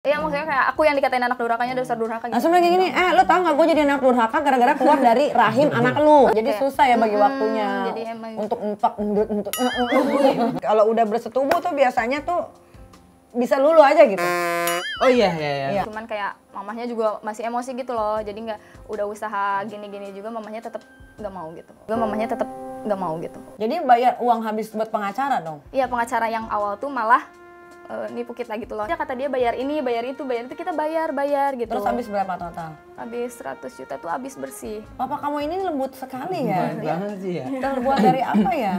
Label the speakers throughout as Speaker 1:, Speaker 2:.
Speaker 1: Iya, maksudnya kayak aku yang dikatain anak durhakanya dasar durhaka gitu.
Speaker 2: Langsung kayak gini, lo tau gak gue jadi anak durhaka gara-gara keluar dari rahim anak lu. Jadi susah ya bagi waktunya
Speaker 1: jadi emang
Speaker 2: untuk kalau udah bersetubuh tuh biasanya tuh bisa lulu aja gitu.
Speaker 3: Oh iya.
Speaker 1: Cuman kayak mamahnya juga masih emosi gitu loh. Jadi udah usaha gini-gini juga mamahnya tetap nggak mau gitu.
Speaker 2: Jadi bayar uang habis buat pengacara dong?
Speaker 1: Iya, pengacara yang awal tuh malah nipu kita gitu loh. Dia kata dia bayar ini, bayar itu, kita bayar gitu.
Speaker 2: Terus habis berapa total?
Speaker 1: Habis 100 juta tuh habis bersih.
Speaker 2: Papa kamu ini lembut sekali ya?
Speaker 3: Banget sih ya.
Speaker 2: Terbuat dari apa ya?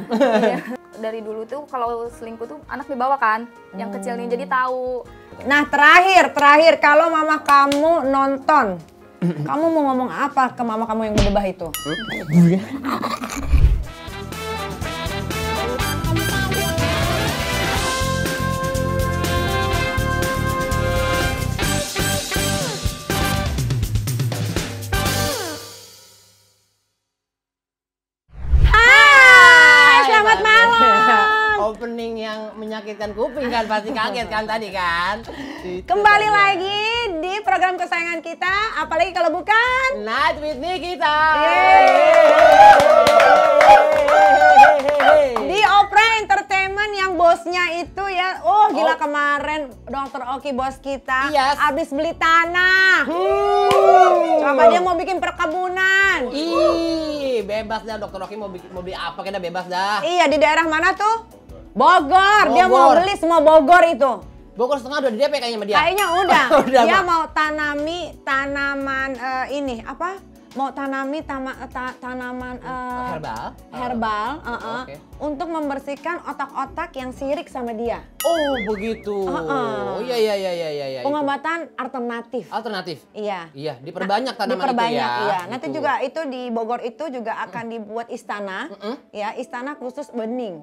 Speaker 1: Dari dulu tuh kalau selingkuh tuh anak dibawa kan, yang kecil nih jadi tahu.
Speaker 2: Nah terakhir kalau mama kamu nonton, kamu mau ngomong apa ke mama kamu yang berdebah itu?
Speaker 3: Opening yang menyakitkan kuping kan, pasti kaget kan tadi kan.
Speaker 2: Kembali lagi di program kesayangan kita, apalagi kalau bukan
Speaker 3: Night with Nikita.
Speaker 2: Di Opera Entertainment yang bosnya itu ya, gila kemarin Dr. Oki bos kita abis beli tanah. Coba dia mau bikin perkebunan.
Speaker 3: Ih, bebas dah Dr. Oki mau beli apa kena bebas dah.
Speaker 2: Iya, di daerah mana tuh? Bogor. Dia mau beli semua Bogor itu.
Speaker 3: Bogor setengah udah di DP kayaknya sama dia.
Speaker 2: Kayaknya udah.
Speaker 3: Udah,
Speaker 2: dia
Speaker 3: Mak.
Speaker 2: mau tanami tanaman ini apa? Mau tanami tanaman herbal
Speaker 3: Oke.
Speaker 2: untuk membersihkan otak-otak yang sirik sama dia.
Speaker 3: Oh, begitu. Oh iya.
Speaker 2: Pengobatan alternatif.
Speaker 3: Alternatif.
Speaker 2: Iya.
Speaker 3: Iya, diperbanyak tanaman
Speaker 2: diperbanyak,
Speaker 3: itu ya.
Speaker 2: iya. Nanti
Speaker 3: Gitu.
Speaker 2: juga itu di Bogor itu juga akan dibuat istana, ya istana khusus bening.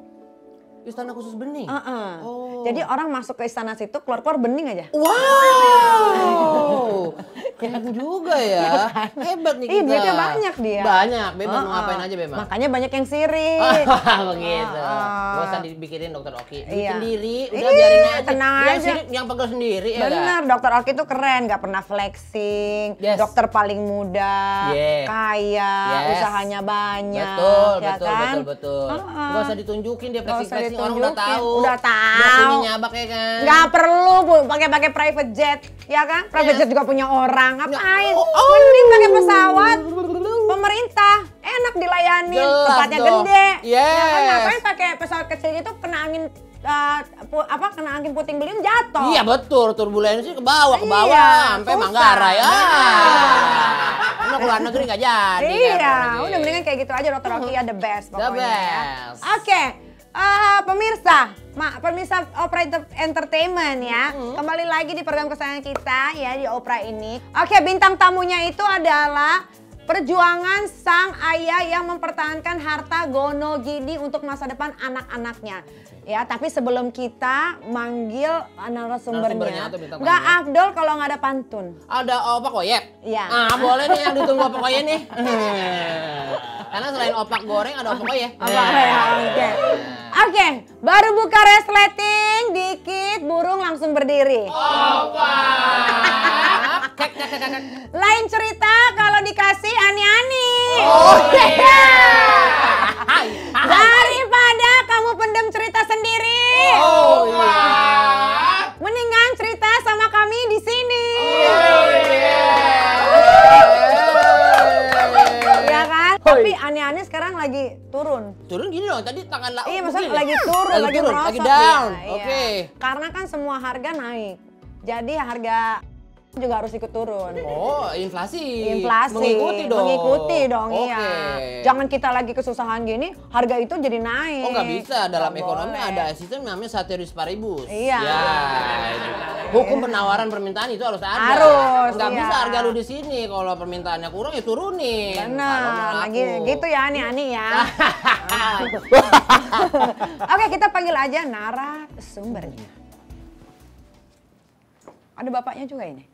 Speaker 3: Istana khusus bening. Oh.
Speaker 2: Jadi orang masuk ke istana situ keluar bening aja.
Speaker 3: Wow, keren juga ya. Hebat nih kita.
Speaker 2: Duitnya banyak dia.
Speaker 3: Banyak, bebas mau ngapain aja bebas.
Speaker 2: Makanya banyak yang sirik.
Speaker 3: Begitu. Gak usah dibikinin Dokter Oki. Bikin
Speaker 2: Iya.
Speaker 3: sendiri, udah biarin aja.
Speaker 2: Tenang
Speaker 3: yang
Speaker 2: aja.
Speaker 3: sirik, yang pegel sendiri ya.
Speaker 2: Bener, Dokter Oki tuh keren, gak pernah flexing.
Speaker 3: Yes.
Speaker 2: Dokter paling muda,
Speaker 3: Yeah.
Speaker 2: kaya,
Speaker 3: Yes.
Speaker 2: usahanya banyak.
Speaker 3: Betul,
Speaker 2: ya kan?
Speaker 3: betul. Gak usah ditunjukin dia
Speaker 2: Nggak usah
Speaker 3: flexing, orang udah tahu.
Speaker 2: Udah tahu.
Speaker 3: Udah punya nyabak ya kan.
Speaker 2: Nggak perlu pakai private jet, ya kan? Private jet juga punya orang. Ngapain?
Speaker 3: Oh.
Speaker 2: Mending pakai pesawat pemerintah, enak dilayani,
Speaker 3: Jelas
Speaker 2: tempatnya
Speaker 3: dong.
Speaker 2: gede.
Speaker 3: Yes.
Speaker 2: Ya kan? Ngapain pakai pesawat kecil itu kena angin kena angin puting beliung jatuh.
Speaker 3: Iya betul, turbulensi ke bawah
Speaker 2: Iya,
Speaker 3: sampai
Speaker 2: susah.
Speaker 3: Manggarai ya. Karena ke luar negeri nggak jadi.
Speaker 2: Iya,
Speaker 3: kan,
Speaker 2: udah mendingan kayak gitu aja Dokter Oki ya the best
Speaker 3: The
Speaker 2: pokoknya ya.
Speaker 3: best.
Speaker 2: Oke, pemirsa Opera Entertainment ya. Kembali lagi di program kesayangan kita ya di Opera ini. Oke, bintang tamunya itu adalah perjuangan sang ayah yang mempertahankan harta Gonogini untuk masa depan anak-anaknya. Ya, tapi sebelum kita manggil narasumbernya,
Speaker 3: atau bintang
Speaker 2: nggak
Speaker 3: tamunya.
Speaker 2: afdol kalau nggak ada pantun.
Speaker 3: Ada opak koyek?
Speaker 2: Iya.
Speaker 3: Boleh nih yang ditunggu opak koyek nih. Karena selain opak goreng ada opak koyek.
Speaker 2: Oke, baru buka resleting, dikit burung langsung berdiri.
Speaker 3: Kek.
Speaker 2: Lain cerita kalau dikasih ani-ani. Daripada kamu pendem cerita sendiri. Mendingan cerita sama kami di sini. Ya kan? Tapi ani-ani sekarang lagi turun.
Speaker 3: Turun gini dong, tadi tangan
Speaker 2: Iya, maksudnya lagi turun, lagi merosot.
Speaker 3: lagi down.
Speaker 2: Iya, iya.
Speaker 3: Oke.
Speaker 2: Karena kan semua harga naik. Jadi harga juga harus ikut turun.
Speaker 3: Oh, inflasi.
Speaker 2: Mengikuti dong,
Speaker 3: Oke.
Speaker 2: iya. Jangan kita lagi kesusahan gini, harga itu jadi naik.
Speaker 3: Oh nggak bisa, dalam
Speaker 2: Nggak
Speaker 3: ekonomi
Speaker 2: boleh.
Speaker 3: ada sistem namanya ceteris paribus.
Speaker 2: Iya.
Speaker 3: Ya, itu. Hukum penawaran permintaan itu harus ada.
Speaker 2: Harus,
Speaker 3: Nggak
Speaker 2: iya.
Speaker 3: bisa harga lu di sini, kalau permintaannya kurang ya turunin. Kalau mau
Speaker 2: Benar, lagi
Speaker 3: laku.
Speaker 2: gitu ya Ani ya. Oke, kita panggil aja narasumbernya. Ada bapaknya juga ini?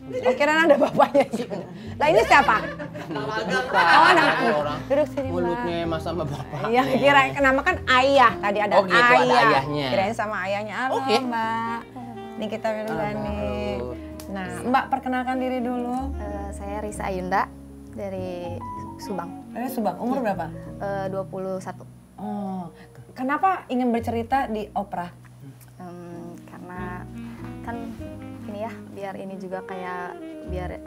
Speaker 2: Oh, kirain ada bapaknya juga. Lah ini siapa? Oh, anak
Speaker 3: orang.
Speaker 2: duduk sini, Mbak.
Speaker 3: Mulutnya mas sama bapak.
Speaker 2: Iya, kira nama kan ayah tadi ada
Speaker 3: Oh, gitu, ada
Speaker 2: ayah.
Speaker 3: ayahnya.
Speaker 2: Kirain sama ayahnya. Halo,
Speaker 3: Oke.
Speaker 2: Mbak. Nih kita duluan nih. Mbak perkenalkan diri dulu.
Speaker 1: Saya Risa Ayunda dari Subang.
Speaker 2: Dari Subang, umur berapa?
Speaker 1: 21.
Speaker 2: Oh, kenapa ingin bercerita di opera?
Speaker 1: Karena kan ini ya, biar ini juga kayak biar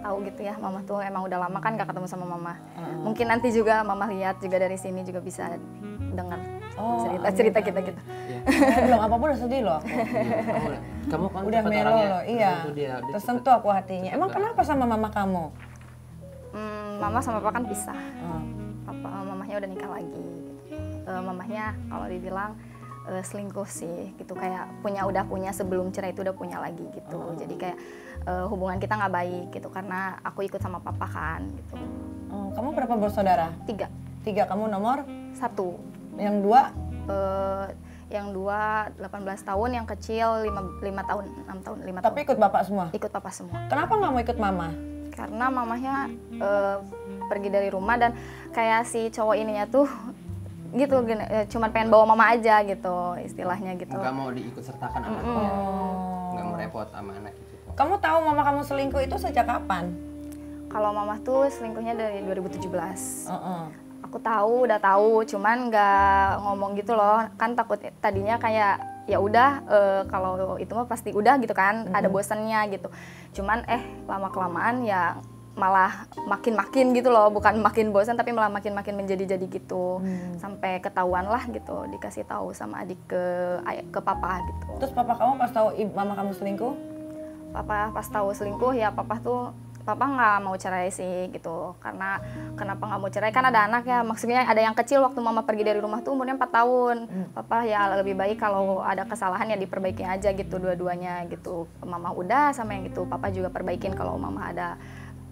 Speaker 1: tahu gitu ya, mama tuh emang udah lama kan gak ketemu sama mama. Mungkin nanti juga mama lihat juga dari sini juga bisa dengar cerita-cerita kita gitu.
Speaker 2: Belum apa-apa udah sedih loh aku.
Speaker 3: Kamu kan
Speaker 2: Udah
Speaker 3: cepet
Speaker 2: melo
Speaker 3: orangnya.
Speaker 2: loh, iya.
Speaker 3: Itu dia
Speaker 2: Tersentuh aku hatinya. Emang kenapa sama mama kamu?
Speaker 1: Mama sama papa kan pisah. Mamahnya udah nikah lagi gitu. Mamahnya kalau dibilang selingkuh sih gitu, kayak udah punya sebelum cerai itu udah punya lagi gitu. Jadi kayak hubungan kita nggak baik gitu karena aku ikut sama papa kan gitu.
Speaker 2: Kamu berapa bersaudara?
Speaker 1: 3.
Speaker 2: 3, kamu nomor?
Speaker 1: 1.
Speaker 2: Yang 2?
Speaker 1: Yang 2 18 tahun, yang kecil 5 tahun, 6 tahun, 5 tahun.
Speaker 2: Tapi ikut bapak semua?
Speaker 1: Ikut papa semua.
Speaker 2: Kenapa nggak mau ikut mama?
Speaker 1: Karena mamahnya pergi dari rumah dan kayak si cowok ininya tuh gitu, cuman pengen bawa mama aja gitu istilahnya gitu.
Speaker 3: Nggak mau diikut sertakan anaknya. Nggak mau repot sama anak gitu.
Speaker 2: Kamu tahu mama kamu selingkuh itu sejak kapan?
Speaker 1: Kalau mama tuh selingkuhnya dari 2017. Aku udah tahu, cuman nggak ngomong gitu loh. Kan takut tadinya kayak ya udah kalau itu mah pasti udah gitu kan, ada bosannya gitu. Cuman lama kelamaan ya malah makin gitu loh, bukan makin bosan tapi malah makin menjadi gitu. Sampai ketahuan lah gitu, dikasih tahu sama adik ke papa gitu.
Speaker 2: Terus papa kamu pas tahu mama kamu selingkuh?
Speaker 1: Papa pas tahu selingkuh ya papa nggak mau cerai sih gitu. Karena kenapa nggak mau cerai, kan ada anak ya, maksudnya ada yang kecil waktu mama pergi dari rumah tuh umurnya 4 tahun. Papa ya lebih baik kalau ada kesalahan ya diperbaiki aja gitu dua-duanya gitu. Mama udah sama yang gitu, papa juga perbaikin kalau mama ada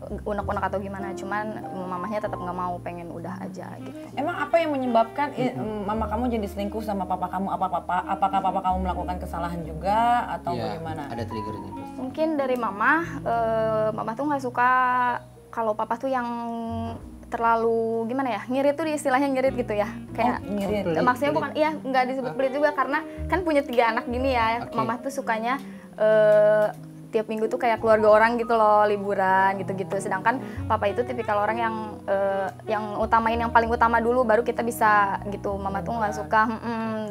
Speaker 1: unek-unek atau gimana, cuman mamahnya tetap nggak mau, pengen udah aja gitu.
Speaker 2: Emang apa yang menyebabkan mama kamu jadi selingkuh sama papa kamu? Apakah papa kamu melakukan kesalahan juga atau
Speaker 3: Ya,
Speaker 2: bagaimana?
Speaker 3: ada triggernya terus.
Speaker 1: Mungkin dari mama tuh nggak suka kalau papa tuh yang terlalu gimana ya, ngirit tuh istilahnya ngirit gitu ya, kayak
Speaker 2: Ngirit.
Speaker 1: maksudnya bukan, iya nggak disebut pelit juga karena kan punya 3 anak gini ya. Mama tuh sukanya tiap minggu tuh kayak keluarga orang gitu loh, liburan gitu-gitu. Sedangkan papa itu tipikal orang yang utamain yang paling utama dulu, baru kita bisa gitu. Mama tuh nggak suka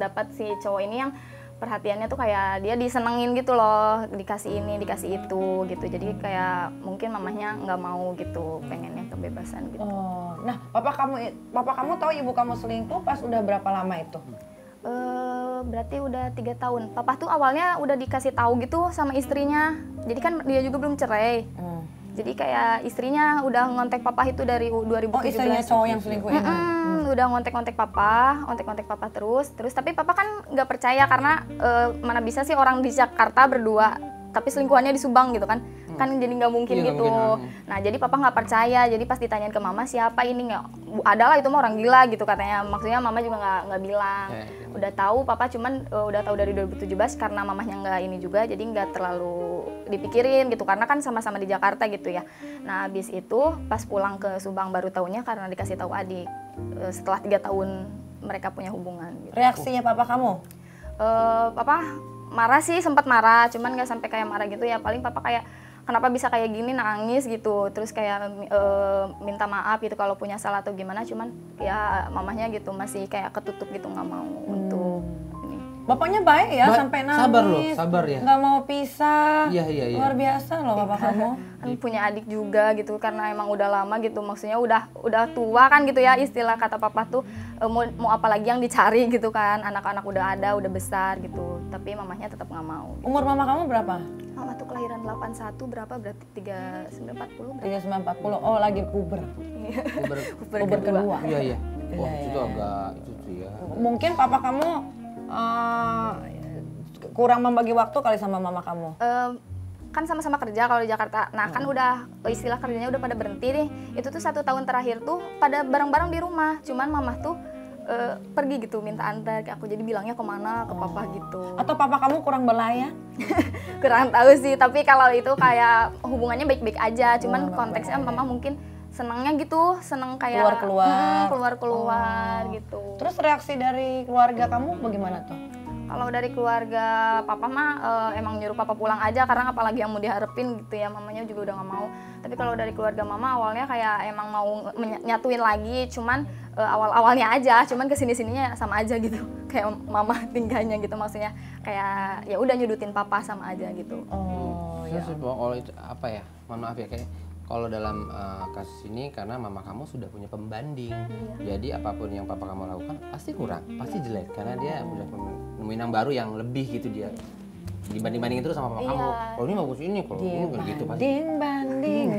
Speaker 1: dapat si cowok ini yang perhatiannya tuh kayak dia disenengin gitu loh, dikasih ini dikasih itu gitu. Jadi kayak mungkin mamahnya nggak mau gitu, pengennya kebebasan gitu.
Speaker 2: Nah papa kamu tahu ibu kamu selingkuh pas udah berapa lama itu?
Speaker 1: Berarti udah 3 tahun. Papa tuh awalnya udah dikasih tahu gitu sama istrinya. Jadi kan dia juga belum cerai. Jadi kayak istrinya udah ngontek papa itu dari 2017.
Speaker 2: Oh, istrinya cowok yang selingkuh ini?
Speaker 1: Udah ngontek papa terus tapi papa kan nggak percaya karena mana bisa sih orang di Jakarta berdua tapi selingkuhannya di Subang gitu kan. Kan jadi nggak mungkin
Speaker 3: Iya,
Speaker 1: gitu.
Speaker 3: nggak mungkin.
Speaker 1: Nah jadi papa nggak percaya, jadi pas ditanyain ke mama siapa ini, nggak adalah itu mah orang gila gitu katanya. Maksudnya mama juga nggak bilang. Udah tahu papa, cuman udah tahu dari 2017 karena mamahnya nggak ini juga, jadi nggak terlalu dipikirin gitu karena kan sama-sama di Jakarta gitu ya. Nah habis itu pas pulang ke Subang baru tahunya karena dikasih tahu adik setelah 3 tahun mereka punya hubungan gitu.
Speaker 2: Reaksinya papa kamu?
Speaker 1: Papa marah sih, sempat marah, cuman nggak sampai kayak marah gitu ya. Paling papa kayak kenapa bisa kayak gini, nangis gitu, terus kayak minta maaf gitu kalau punya salah atau gimana. Cuman ya mamahnya gitu masih kayak ketutup gitu, nggak mau untuk ini.
Speaker 2: Bapaknya baik ya, sampai nangis.
Speaker 3: Sabar ya.
Speaker 2: Nggak mau pisah.
Speaker 3: Iya.
Speaker 2: Luar biasa loh bapak kamu.
Speaker 1: Kan punya adik juga gitu karena emang udah lama gitu, maksudnya udah tua kan gitu ya, istilah kata papa tuh mau apa lagi yang dicari gitu kan, anak-anak udah ada, udah besar gitu, tapi mamahnya tetap nggak mau.
Speaker 2: Umur mama kamu berapa?
Speaker 1: Mama tuh kelahiran 81, berapa berarti 3940 berapa?
Speaker 2: 3940. Oh, lagi puber. Puber kedua.
Speaker 3: Iya. Wah, itu agak itu tuh ya.
Speaker 2: Mungkin papa kamu kurang membagi waktu kali sama mama kamu.
Speaker 1: Kan sama-sama kerja kalau di Jakarta. Nah kan udah istilah kerjanya udah pada berhenti nih. Itu tuh 1 tahun terakhir tuh pada bareng-bareng di rumah. Cuman mama tuh pergi gitu, minta antar ke aku. Jadi bilangnya kemana, ke papa gitu.
Speaker 2: Atau papa kamu kurang berlayar?
Speaker 1: Kurang tahu sih. Tapi kalau itu kayak hubungannya baik-baik aja. Cuman konteksnya mama mungkin senangnya gitu, seneng kayak
Speaker 2: Keluar-keluar.
Speaker 1: keluar-keluar gitu.
Speaker 2: Terus reaksi dari keluarga kamu bagaimana tuh?
Speaker 1: Kalau dari keluarga papa mah emang nyuruh papa pulang aja karena apalagi yang mau diharapin gitu ya, mamanya juga udah nggak mau. Tapi kalau dari keluarga mama awalnya kayak emang mau nyatuin lagi, cuman awal-awalnya aja, cuman kesini-sininya sama aja gitu. Kayak mama tinggalnya gitu, maksudnya kayak ya udah nyudutin papa sama aja gitu.
Speaker 2: Oh ya.
Speaker 3: Terus kalau itu apa ya? Mohon maaf ya, kayak kalau dalam kasus ini karena mama kamu sudah punya pembanding, jadi apapun yang papa kamu lakukan pasti kurang, pasti jelek karena dia udah nemuin yang baru yang lebih gitu dia. Dibanding-bandingin terus sama papa kamu. Kalau ini bagus ini, kalau ini kayak gitu pasti.
Speaker 2: Banding.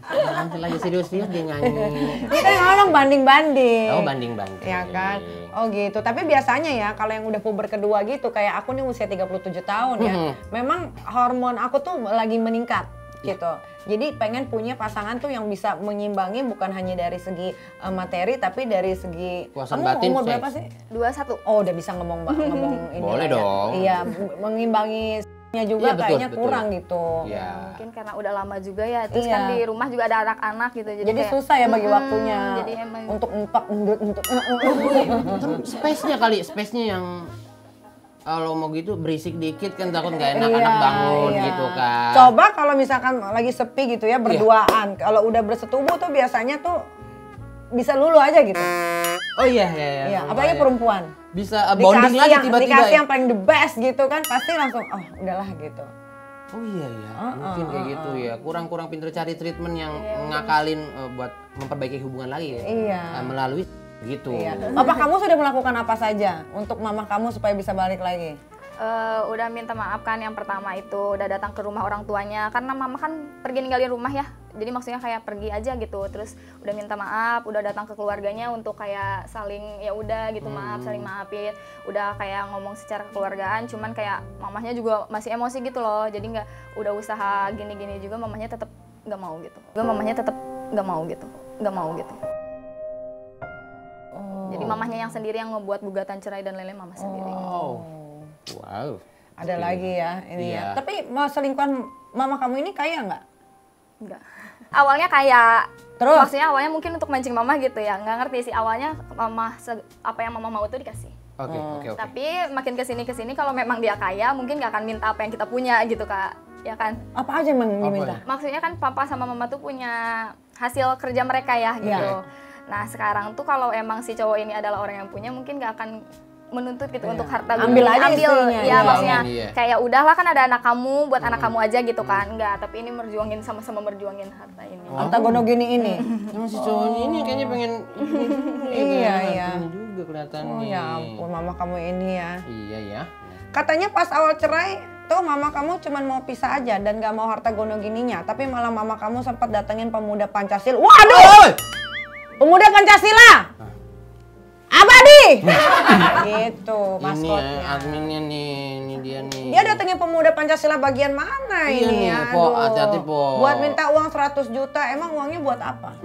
Speaker 3: Nanti lagi serius-serius dia nyanyi.
Speaker 2: Ini kan orang banding-banding.
Speaker 3: Oh, banding-banding.
Speaker 2: Ya kan? Oh gitu. Tapi biasanya ya kalau yang udah puber kedua gitu, kayak aku nih usia 37 tahun ya. Memang hormon aku tuh lagi meningkat gitu. Jadi pengen punya pasangan tuh yang bisa menyimbangi bukan hanya dari segi materi tapi dari segi
Speaker 3: Puasan
Speaker 2: kamu
Speaker 3: batin,
Speaker 2: umur berapa sih?
Speaker 1: 21.
Speaker 2: Oh, udah bisa ngomong ini.
Speaker 3: Boleh
Speaker 2: lah ya.
Speaker 3: dong.
Speaker 2: Iya, mengimbangi juga
Speaker 3: Iya, betul,
Speaker 2: kayaknya
Speaker 3: betul.
Speaker 2: kurang gitu.
Speaker 3: Iya.
Speaker 1: Mungkin karena udah lama juga ya, terus
Speaker 2: Iya.
Speaker 1: kan di rumah juga ada anak-anak gitu.
Speaker 2: Jadi
Speaker 1: kayak,
Speaker 2: susah ya bagi waktunya
Speaker 1: Jadi emang
Speaker 2: untuk empak untuk
Speaker 3: Kan space-nya kali, space-nya yang kalau mau gitu berisik dikit kan takut nggak enak anak bangun
Speaker 2: iya.
Speaker 3: gitu kan.
Speaker 2: Coba kalau misalkan lagi sepi gitu ya berduaan, kalau udah bersetubuh tuh biasanya tuh bisa lulu aja gitu.
Speaker 3: Oh iya iya iya.
Speaker 2: Iya, apalagi perempuan.
Speaker 3: Bisa bonding lagi tiba-tiba.
Speaker 2: Dikasih
Speaker 3: Ya?
Speaker 2: yang paling the best gitu kan, pasti langsung oh udahlah gitu.
Speaker 3: Oh iya ya, mungkin kayak gitu ya. Kurang-kurang pinter cari treatment yang ngakalin buat memperbaiki hubungan lagi ya.
Speaker 2: Iya.
Speaker 3: Melalui gitu.
Speaker 2: Iya. Bapak kamu sudah melakukan apa saja untuk mama kamu supaya bisa balik lagi?
Speaker 1: udah minta maaf kan yang pertama itu, udah datang ke rumah orang tuanya karena mama kan pergi ninggalin rumah ya, jadi maksudnya kayak pergi aja gitu, terus udah minta maaf, udah datang ke keluarganya untuk kayak saling ya udah gitu maaf, saling maafin, udah kayak ngomong secara kekeluargaan, cuman kayak mamahnya juga masih emosi gitu loh, jadi nggak, udah usaha gini-gini juga mamahnya tetap nggak mau gitu, nggak mau gitu. Jadi mamahnya yang sendiri yang ngebuat gugatan cerai dan lain-lain, mama sendiri.
Speaker 3: Wow.
Speaker 2: Ada lagi ya ini
Speaker 3: Iya.
Speaker 2: ya. Tapi mau selingkuhan mama kamu ini kaya nggak?
Speaker 1: Enggak. Awalnya kayak,
Speaker 2: Terus?
Speaker 1: maksudnya awalnya mungkin untuk mancing mama gitu ya, nggak ngerti sih awalnya mama apa yang mama mau itu dikasih.
Speaker 3: Oke.
Speaker 1: Tapi makin kesini kalau memang dia kaya mungkin nggak akan minta apa yang kita punya gitu kak, ya kan?
Speaker 2: Apa aja yang diminta?
Speaker 1: Maksudnya kan papa sama mama tuh punya hasil kerja mereka ya gitu. Nah sekarang tuh kalau emang si cowok ini adalah orang yang punya, mungkin nggak akan menuntut gitu untuk harta
Speaker 2: Ambil
Speaker 1: gunung.
Speaker 2: aja istrinya.
Speaker 1: Ya maksudnya
Speaker 3: Iya.
Speaker 1: kayak udahlah kan ada anak kamu, buat anak kamu aja gitu kan. Enggak, tapi ini merjuangin, sama-sama merjuangin harta ini.
Speaker 2: Harta gonogini ini.
Speaker 3: Emang si cowoknya ini kayaknya pengen
Speaker 2: Iya, iya.
Speaker 3: Ini juga kelihatannya.
Speaker 2: Oh ya ampun, mama kamu ini ya.
Speaker 3: Iya ya.
Speaker 2: Katanya pas awal cerai tuh mama kamu cuma mau pisah aja dan gak mau harta gonogininya, tapi malah mama kamu sempat datengin pemuda Pancasila. Waduh! Pemuda Pancasila! Abadi! Gitu,
Speaker 3: Ini
Speaker 2: maskotnya.
Speaker 3: ya, adminnya nih, ini dia nih.
Speaker 2: Dia datengin pemuda Pancasila bagian mana
Speaker 3: Iya
Speaker 2: ini?
Speaker 3: nih, Po,
Speaker 2: Aduh.
Speaker 3: hati-hati, Po.
Speaker 2: Buat minta uang 100 juta, emang uangnya buat apa?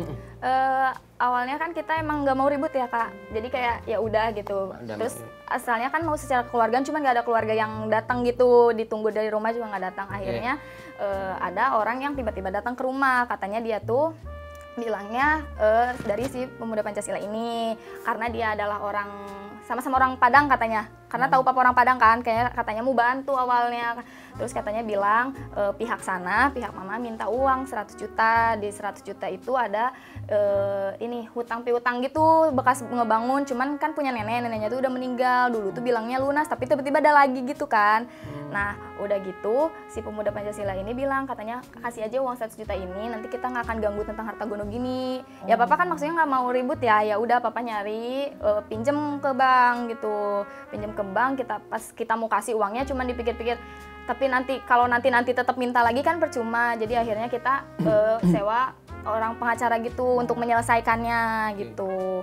Speaker 1: Awalnya kan kita emang nggak mau ribut ya kak, jadi kayak ya udah gitu. Terus asalnya kan mau secara keluargaan, cuman nggak ada keluarga yang datang gitu, ditunggu dari rumah juga nggak datang. Akhirnya ada orang yang tiba-tiba datang ke rumah, katanya dia tuh bilangnya dari si pemuda Pancasila ini, karena dia adalah orang sama-sama orang Padang katanya, karena tahu papa orang Padang kan, kayak katanya mau bantu awalnya. Terus katanya bilang pihak pihak mama minta uang 100 juta, di 100 juta itu ada ini hutang piutang gitu, bekas ngebangun, cuman kan punya neneknya tuh udah meninggal, dulu tuh bilangnya lunas, tapi tiba-tiba ada lagi gitu kan. Nah udah gitu si pemuda Pancasila ini bilang katanya kasih aja uang 100 juta ini, nanti kita nggak akan ganggu tentang harta gono gini. Ya papa kan maksudnya nggak mau ribut ya, ya udah papa nyari pinjem ke bank gitu, pinjem ke bank, pas kita mau kasih uangnya cuman dipikir-pikir, tapi nanti kalau nanti tetap minta lagi kan percuma, jadi akhirnya kita sewa orang pengacara gitu untuk menyelesaikannya gitu.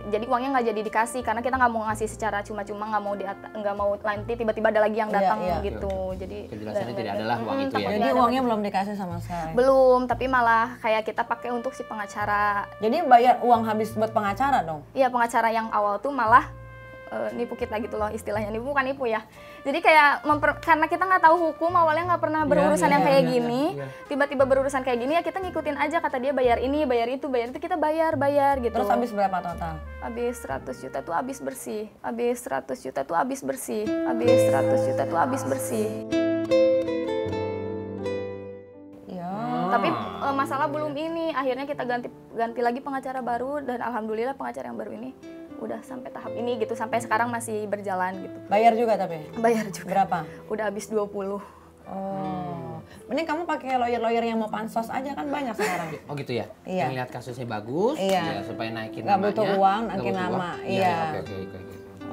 Speaker 1: Jadi uangnya nggak jadi dikasih karena kita nggak mau ngasih secara cuma-cuma, nggak mau nanti tiba-tiba ada lagi yang datang gitu. Jadi
Speaker 3: Kejelasannya tidak adalah uang itu ya.
Speaker 2: Jadi uangnya belum dikasih sama sekali?
Speaker 1: Belum, tapi malah kayak kita pakai untuk si pengacara.
Speaker 2: Jadi bayar uang habis buat pengacara dong?
Speaker 1: Iya, pengacara yang awal tuh malah nipu kita gitu loh, istilahnya nipu bukan nipu ya. Jadi kayak karena kita nggak tahu hukum, awalnya nggak pernah berurusan yang kayak gini, tiba-tiba berurusan kayak gini ya kita ngikutin aja, kata dia bayar ini, bayar itu, kita bayar gitu.
Speaker 2: Terus habis berapa total?
Speaker 1: Habis 100 juta tuh habis bersih, habis 100 juta tuh habis bersih, habis 100 juta tuh habis bersih. Tapi masalah belum ini, akhirnya kita ganti lagi pengacara baru, dan alhamdulillah pengacara yang baru ini udah sampai tahap ini gitu, sampai sekarang masih berjalan gitu.
Speaker 2: Bayar juga tapi?
Speaker 1: Bayar juga.
Speaker 2: Berapa?
Speaker 1: Udah habis 20.
Speaker 2: Mending kamu pakai lawyer yang mau pansos aja, kan banyak sekarang.
Speaker 3: Oh gitu ya?
Speaker 2: Iya.
Speaker 3: Yang lihat kasusnya bagus,
Speaker 2: iya.
Speaker 3: Ya, supaya naikin
Speaker 2: nggak
Speaker 3: namanya.
Speaker 2: Butuh uang, naikin nama. Iya.
Speaker 3: Oke.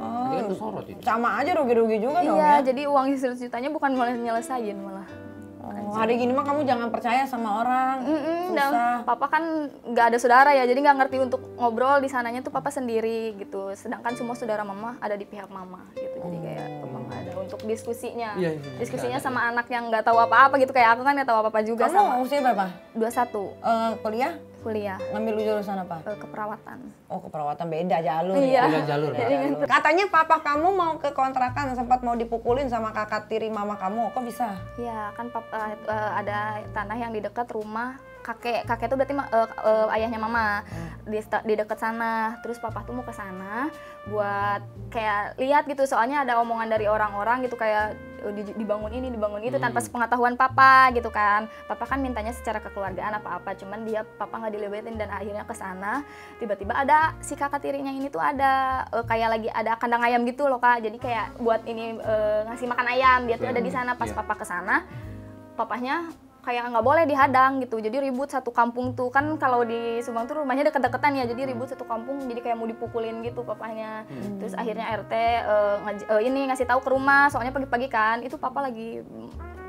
Speaker 2: Oh,
Speaker 3: kan sorot itu.
Speaker 2: Sama aja rugi-rugi juga dong
Speaker 1: iya,
Speaker 2: ya?
Speaker 1: jadi uang 100 jutanya bukan malah nyelesain malah.
Speaker 2: Hari gini mah kamu jangan percaya sama orang, susah.
Speaker 1: Papa kan nggak ada saudara ya, jadi nggak ngerti untuk ngobrol di sananya tuh papa sendiri gitu. Sedangkan semua saudara mama ada di pihak mama gitu, jadi kayak papa nggak ada untuk diskusinya. Diskusinya sama anak yang nggak tahu apa-apa gitu, kayak aku kan nggak tahu apa-apa juga.
Speaker 2: Kamu usia berapa?
Speaker 1: 21.
Speaker 2: Kuliah?
Speaker 1: Kuliah.
Speaker 2: Ngambil jurusan apa?
Speaker 1: Keperawatan.
Speaker 2: Oh, keperawatan beda jalur
Speaker 1: Iya.
Speaker 2: ya?
Speaker 3: Jalur.
Speaker 2: Katanya papa kamu mau ke kontrakan, sempat mau dipukulin sama kakak tiri mama kamu, kok bisa?
Speaker 1: Iya, kan papa ada tanah yang di dekat rumah kakek tuh berarti ayahnya mama di dekat sana. Terus papa tuh mau ke sana buat kayak lihat gitu, soalnya ada omongan dari orang-orang gitu kayak dibangun ini dibangun itu tanpa sepengetahuan papa gitu kan. Papa kan mintanya secara kekeluargaan apa-apa, cuman papa nggak dilewatin, dan akhirnya ke sana tiba-tiba ada si kakak tirinya ini tuh ada kayak lagi ada kandang ayam gitu loh Kak. Jadi kayak buat ini ngasih makan ayam, dia tuh ada di sana. Pas papa ke sana, papahnya kayak nggak boleh dihadang gitu, jadi ribut satu kampung tuh. Kan kalau di Subang tuh rumahnya deket-deketan ya, jadi ribut satu kampung, jadi kayak mau dipukulin gitu papahnya. Terus akhirnya RT ini ngasih tahu ke rumah, soalnya pagi-pagi kan itu papa lagi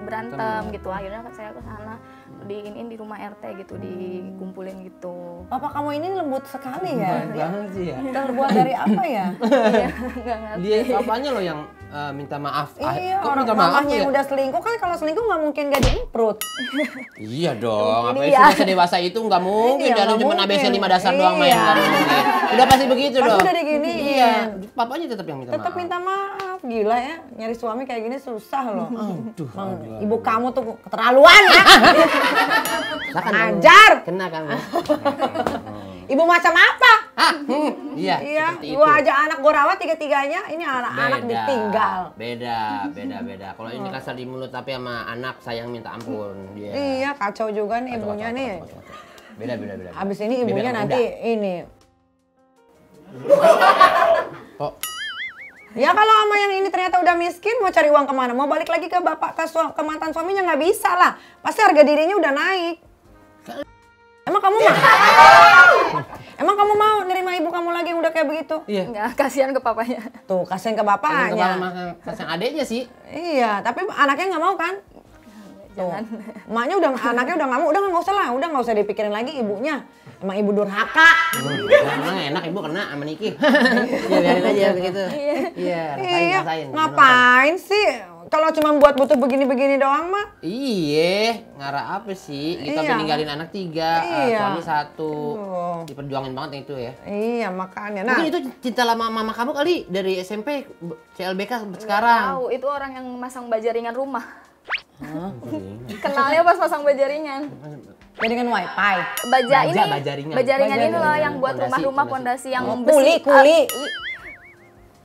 Speaker 1: berantem gitu. Akhirnya saya ke sana di rumah RT gitu, dikumpulin gitu.
Speaker 2: Papa kamu ini lembut sekali ya?
Speaker 3: Banget sih ya.
Speaker 2: Terbuat dari apa ya?
Speaker 1: Nggak ngerti.
Speaker 3: Dia papanya loh yang minta maaf.
Speaker 2: Iya,
Speaker 3: Kok
Speaker 2: orang
Speaker 3: minta maaf
Speaker 2: mamanya
Speaker 3: ya?
Speaker 2: yang udah selingkuh kan, kalau selingkuh nggak mungkin gak diimprut.
Speaker 3: Iya dong, apa
Speaker 1: Iya.
Speaker 3: itu dewasa itu nggak mungkin,
Speaker 2: Iya,
Speaker 3: dalam
Speaker 2: nggak
Speaker 3: cuma ABC
Speaker 2: mungkin.
Speaker 3: 5 dasar doang main.
Speaker 2: Iya.
Speaker 3: Nggak mungkin. Udah pasti begitu
Speaker 2: Pasti
Speaker 3: dong.
Speaker 2: udah diginiin.
Speaker 3: Iya, papanya tetap yang minta
Speaker 2: Tetap
Speaker 3: maaf.
Speaker 2: minta maaf, gila ya, nyari suami kayak gini susah loh.
Speaker 3: Aduh.
Speaker 2: Ibu kamu tuh keterlaluan ya.
Speaker 3: Silakan,
Speaker 2: Ajar.
Speaker 3: Kena kamu.
Speaker 2: Ibu macam apa?
Speaker 3: Iya,
Speaker 2: Iya,
Speaker 3: seperti itu.
Speaker 2: gua aja anak gua rawat tiga-tiganya, ini anak-anak
Speaker 3: Beda,
Speaker 2: ditinggal.
Speaker 3: Beda. Kalau ini kasar di mulut tapi sama anak sayang minta ampun dia.
Speaker 2: Iya, kacau juga nih ibunya nih.
Speaker 3: Beda.
Speaker 2: Abis ini
Speaker 3: Bebek
Speaker 2: ibunya
Speaker 3: sama
Speaker 2: nanti
Speaker 3: kuda.
Speaker 2: ini.
Speaker 3: Kok
Speaker 2: Ya kalau sama yang ini ternyata udah miskin, mau cari uang kemana? Mau balik lagi ke ke mantan suaminya nggak bisa lah. Pasti harga dirinya udah naik. Emang kamu mau? Emang kamu mau nerima ibu kamu lagi yang udah kayak begitu?
Speaker 3: Iya.
Speaker 1: Nggak, kasihan ke papanya.
Speaker 2: Tuh, kasihan ke
Speaker 3: Kasihan
Speaker 2: bapaknya.
Speaker 3: kasihan adeknya sih.
Speaker 2: Iya, tapi anaknya nggak mau kan?
Speaker 1: Jangan.
Speaker 2: Emaknya anaknya udah nggak mau, udah nggak usah lah, udah nggak usah dipikirin lagi ibunya. Emang ibu durhaka.
Speaker 3: Emang enak ibu kena sama Niki. Ya biarin aja begitu. Iya, rasain.
Speaker 2: Ngapain sih? Kalau cuma buat butuh begini-begini doang mah.
Speaker 3: Iya, ngarah apa sih? Kita
Speaker 2: Iya.
Speaker 3: ninggalin anak 3,
Speaker 2: Iya.
Speaker 3: suami 1.
Speaker 2: Aduh.
Speaker 3: Diperjuangin banget yang itu ya.
Speaker 2: Iya, makanya. Nah,
Speaker 3: Mungkin itu cinta lama mama kamu kali dari SMP CLBK sampai
Speaker 1: Nggak
Speaker 3: sekarang.
Speaker 1: tahu, itu orang yang masang bajaringan rumah.
Speaker 3: Hah?
Speaker 1: Kenalnya pas pasang bajaringan.
Speaker 2: jaringan wifi.
Speaker 3: Bajaringan.
Speaker 1: Bajaringan ini loh
Speaker 2: Bajaringan.
Speaker 1: yang buat
Speaker 3: Pondasi,
Speaker 1: rumah-rumah
Speaker 3: pondasi.
Speaker 1: pondasi yang
Speaker 2: Oh,
Speaker 1: besi.
Speaker 2: kuli.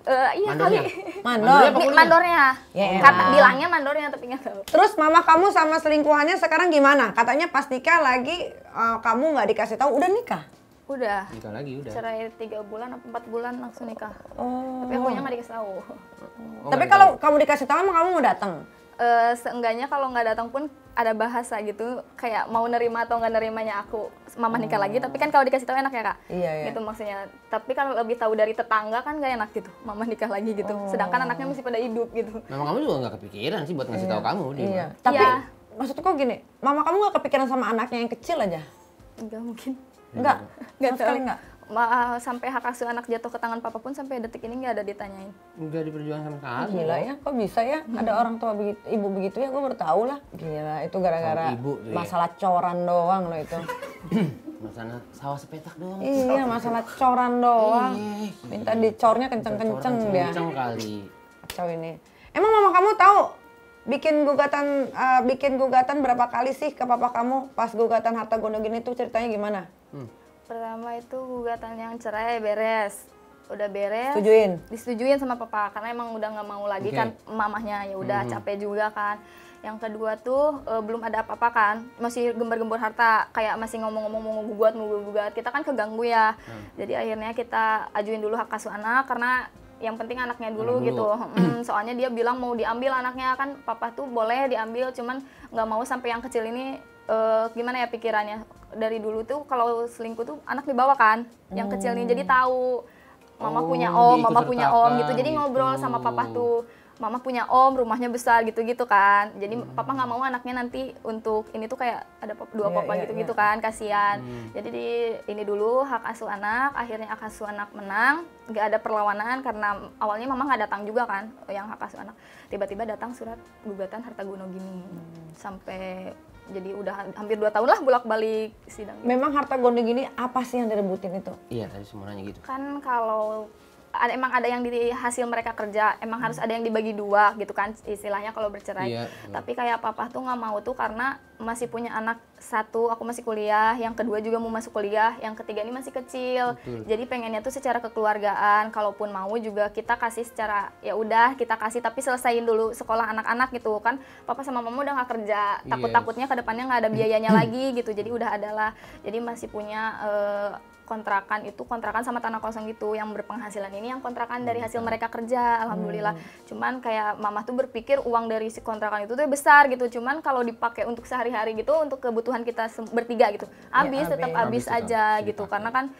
Speaker 1: Iya
Speaker 3: Mandornya?
Speaker 1: kali.
Speaker 2: Mandor.
Speaker 1: Mandornya.
Speaker 2: Ya elah.
Speaker 1: Kata bilangnya mandornya tapi nggak tahu.
Speaker 2: Terus mama kamu sama selingkuhannya sekarang gimana? Katanya pas nikah lagi kamu nggak dikasih tahu udah nikah.
Speaker 1: Udah.
Speaker 3: Nikah lagi udah.
Speaker 1: Cerai 3 bulan atau 4 bulan langsung nikah.
Speaker 2: Oh.
Speaker 1: Tapi akunya nggak dikasih tahu.
Speaker 3: Oh,
Speaker 2: Tapi
Speaker 3: nggak
Speaker 2: kalau
Speaker 3: tahu.
Speaker 2: kamu dikasih tahu emang kamu mau datang?
Speaker 1: Seenggaknya kalau nggak datang pun ada bahasa gitu kayak mau nerima atau nggak nerimanya aku mama nikah lagi, tapi kan kalau dikasih tahu enak ya Kak.
Speaker 2: Iya.
Speaker 1: Gitu maksudnya. Tapi kalau lebih tahu dari tetangga kan nggak enak gitu mama nikah lagi gitu, sedangkan anaknya masih pada hidup gitu.
Speaker 3: Memang kamu juga nggak kepikiran sih buat ngasih tahu kamu dia.
Speaker 2: Iya.
Speaker 3: mah.
Speaker 2: Tapi
Speaker 1: Iya.
Speaker 2: maksudku gini, mama kamu nggak kepikiran sama anaknya yang kecil aja?
Speaker 1: Nggak mungkin.
Speaker 2: Enggak.
Speaker 1: Nggak
Speaker 2: Sama sekali
Speaker 1: tahu.
Speaker 2: enggak?
Speaker 1: Sampai hak asuh anak jatuh ke tangan papa pun sampai detik ini nggak ada ditanyain.
Speaker 3: Udah diperjuangin sama sekali.
Speaker 2: Gila ya, kok bisa ya ada orang tua begitu, ibu begitu ya, gue baru tahu lah. Gila, itu gara-gara
Speaker 3: Sama ibu tuh ya.
Speaker 2: masalah coran doang loh itu.
Speaker 3: Sana sawah sepetak doang.
Speaker 2: Iya, masalah coran doang.
Speaker 3: Iya.
Speaker 2: Minta dicornya kenceng-kenceng dia.
Speaker 3: Kenceng kali.
Speaker 2: Kacau ini. Emang mama kamu tahu bikin gugatan berapa kali sih ke papa kamu pas gugatan harta gono gini tuh ceritanya gimana?
Speaker 1: Pertama itu gugatan yang cerai beres. Udah beres. Disetujuin sama papa karena emang udah nggak mau lagi kan mamahnya, ya udah capek juga kan. Yang kedua tuh belum ada apa-apa kan, masih gembar-gembor harta, kayak masih ngomong-ngomong mau gugat, kita kan keganggu ya. Jadi akhirnya kita ajuin dulu hak asuh anak karena yang penting anaknya dulu gitu. Soalnya dia bilang mau diambil anaknya kan, papa tuh boleh diambil, cuman nggak mau sampai yang kecil ini gimana ya pikirannya. Dari dulu tuh kalau selingkuh tuh anak dibawa kan, yang kecil ini jadi tahu mama punya om, mama punya om gitu. Jadi ngobrol sama papa tuh, mama punya om, rumahnya besar gitu-gitu kan. Jadi papa nggak mau anaknya nanti untuk ini tuh kayak ada dua papa gitu-gitu kan, kasihan. Jadi ini dulu hak asuh anak, akhirnya hak asuh anak menang, nggak ada perlawanan karena awalnya mama nggak datang juga kan, yang hak asuh anak. Tiba-tiba datang surat gugatan harta gono gini, sampai jadi udah hampir 2 tahun lah bolak-balik sidang.
Speaker 2: Memang harta gono gini apa sih yang direbutin itu?
Speaker 3: Iya, tadi semuanya gitu.
Speaker 1: Kan kalau emang ada yang di hasil mereka kerja, emang harus ada yang dibagi 2 gitu kan istilahnya kalau bercerai. Tapi kayak papa tuh nggak mau tuh karena masih punya anak 1, aku masih kuliah, yang kedua juga mau masuk kuliah, yang ketiga ini masih kecil. Jadi pengennya tuh secara kekeluargaan, kalaupun mau juga kita kasih secara ya udah kita kasih tapi selesaiin dulu sekolah anak-anak gitu kan. Papa sama mama udah nggak kerja, takut-takutnya ke depannya nggak ada biayanya lagi gitu. Jadi udah adalah, jadi masih punya kontrakan sama tanah kosong gitu, yang berpenghasilan ini yang kontrakan dari hasil mereka kerja, alhamdulillah. Cuman kayak mama tuh berpikir uang dari si kontrakan itu tuh besar gitu, cuman kalau dipakai untuk sehari-hari gitu, untuk kebutuhan kita bertiga gitu, tetap habis aja gitu, karena kan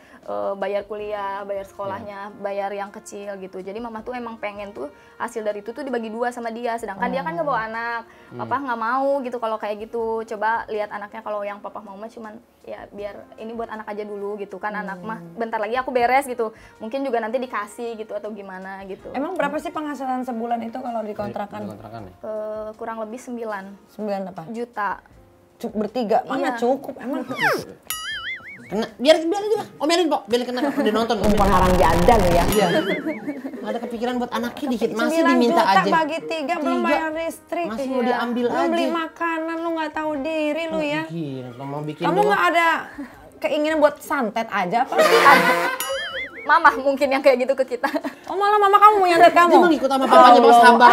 Speaker 1: bayar kuliah, bayar sekolahnya, bayar yang kecil gitu. Jadi mama tuh emang pengen tuh hasil dari itu tuh dibagi 2 sama dia, sedangkan dia kan nggak bawa anak. Papa nggak mau gitu kalau kayak gitu. Coba lihat anaknya, kalau yang papa mau mah cuman ya biar ini buat anak aja dulu gitu kan. Anak mah bentar lagi aku beres gitu, mungkin juga nanti dikasih gitu atau gimana gitu.
Speaker 2: Emang berapa sih penghasilan sebulan itu kalau dikontrakan?
Speaker 1: Kurang lebih 9
Speaker 2: apa?
Speaker 1: Juta.
Speaker 2: Bertiga, mana cukup emang?
Speaker 3: Kena, biar aja lah, omelin Pok, biar kena udah nonton.
Speaker 2: Bukan orang janda lo ya.
Speaker 3: Iya. Ada kepikiran buat anaknya dikit, masih diminta
Speaker 2: 9 juta
Speaker 3: aja.
Speaker 2: bagi 3 belum bayar listrik.
Speaker 3: Masih mau diambil
Speaker 2: belum
Speaker 3: aja.
Speaker 2: beli makanan, lu nggak tahu diri lu ya.
Speaker 3: Gila, mau bikin
Speaker 2: Kamu nggak ada keinginan buat santet aja apa?
Speaker 1: Mama mungkin yang kayak gitu ke kita.
Speaker 2: Oh malah mama kamu mau nyantet kamu?
Speaker 3: Dia mau ngikut sama papanya, bawa sabar.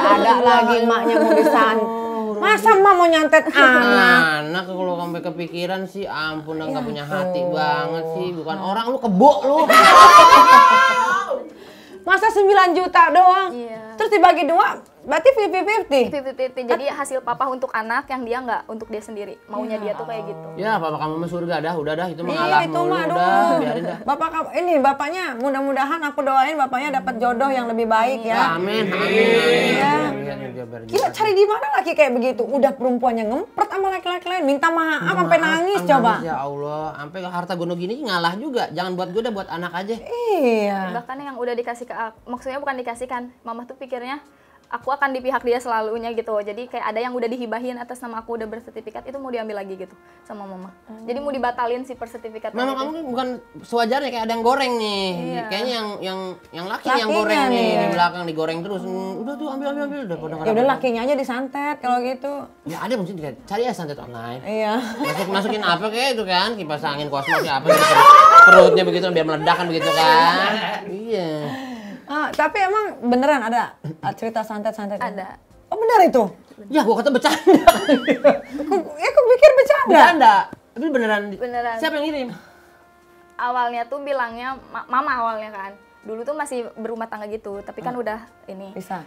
Speaker 2: Ada lagi emaknya mau disantet. Masa emak mau nyantet
Speaker 3: anak? Kalau sampai kepikiran sih ampun, udah nggak punya hati banget sih. Bukan orang, lu kebo lu.
Speaker 2: Masa 9 juta doang? Terus dibagi 2, berarti 50-50?
Speaker 1: Jadi hasil papa untuk anak, yang dia nggak untuk dia sendiri. Maunya dia tuh kayak gitu.
Speaker 3: Ya, papa kamu mah surga dah, udah dah, itu mah ngalah
Speaker 2: itu
Speaker 3: mulu,
Speaker 2: mah
Speaker 3: udah, biarin dah.
Speaker 2: Bapak kamu, ini bapaknya mudah-mudahan aku doain bapaknya dapat jodoh yang lebih baik ya.
Speaker 3: Amin.
Speaker 2: Gila, cari di mana laki kayak begitu? Udah perempuannya ngempret sama laki-laki lain, minta maaf sampai nangis coba.
Speaker 3: Ya Allah, sampai harta gono gini ngalah juga. Jangan buat gue, udah buat anak aja.
Speaker 2: Iya.
Speaker 1: Bahkan yang udah dikasih ke aku, maksudnya bukan dikasihkan, mama tuh pikirnya aku akan di pihak dia selalunya gitu. Jadi kayak ada yang udah dihibahin atas nama aku, udah bersertifikat, itu mau diambil lagi gitu sama mama. Jadi mau dibatalin si persertifikat.
Speaker 3: Memang kamu bukan sewajarnya, kayak ada yang goreng nih. Kayaknya yang laki yang goreng nih di belakang, digoreng terus. Udah tuh ambil udah pada.
Speaker 2: Ya udah lakinya aja disantet kalau gitu.
Speaker 3: Ya ada mungkin cari ya santet online.
Speaker 2: Iya.
Speaker 3: Masukin apa kayak itu kan, kipas angin kosmos ya apa gitu. Perutnya begitu biar meledak kan begitu kan. Iya.
Speaker 2: Tapi emang beneran ada cerita santet-santet?
Speaker 1: Ada.
Speaker 2: Oh bener itu?
Speaker 3: Ya gua kata bercanda.
Speaker 2: Aku pikir bercanda.
Speaker 3: Tapi beneran. Siapa yang ngirim?
Speaker 1: Awalnya tuh bilangnya mama awalnya kan. Dulu tuh masih berumah tangga gitu, tapi kan udah ini.
Speaker 2: Bisa.